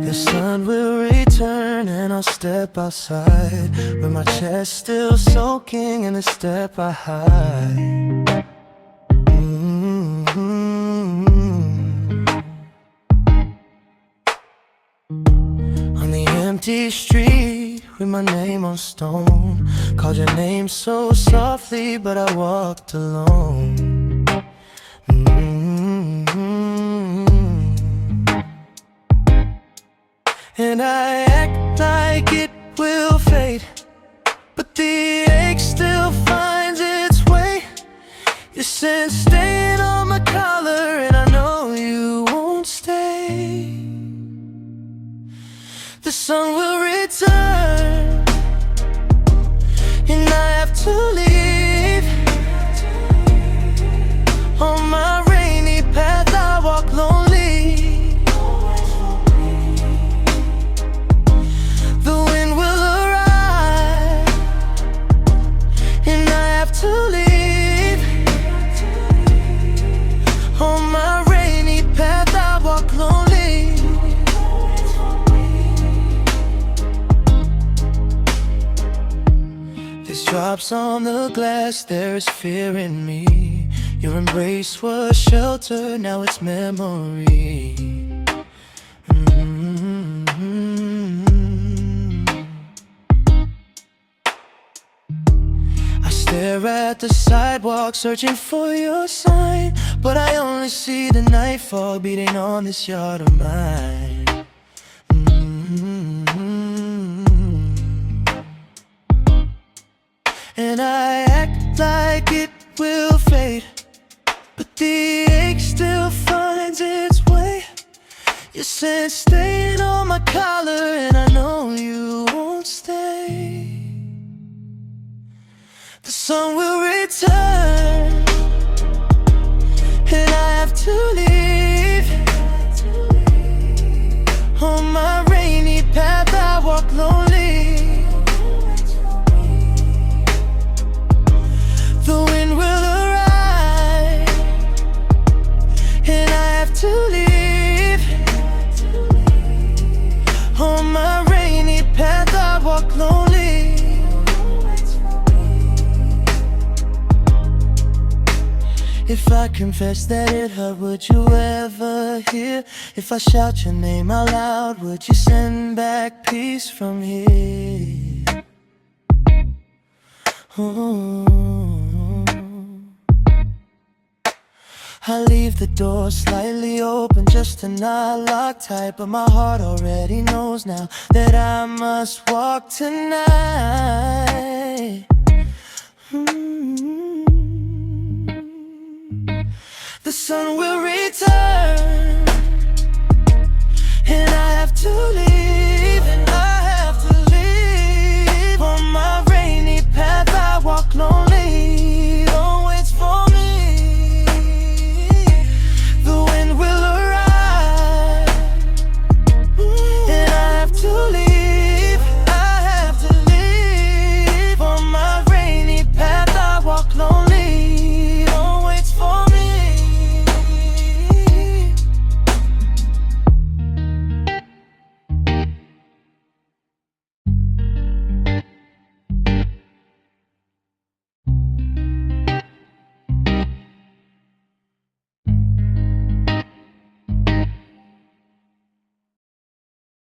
The sun will return and I'll step outside with my chest still soaking in the step I hide. On the empty street with my name on stone, called your name so softly but I walked alone. And I act like it will fade, but the ache still finds its way. Your scent staying on my collar, and I know you won't stay. The sun will return, and I have to leave. On my rainy path I walk lonely. Drops on the glass, there is fear in me. Your embrace was shelter, now it's memory. I stare at the sidewalk, searching for your sign, but I only see the night fog beating on this yard of mine. And I act like it will fade, but the ache still finds its way. Your scent staying on my collar, and I know you won't stay. The sun will return, and I have to leave. On my rainy path I walk lonely. The wind will arrive, and I have to leave. On my rainy path I walk lonely. If I confess that it hurt, would you ever hear? If I shout your name out loud, would you send back peace from here? I leave the door slightly open just to not lock tight, but my heart already knows now that I must walk tonight. The sun will return,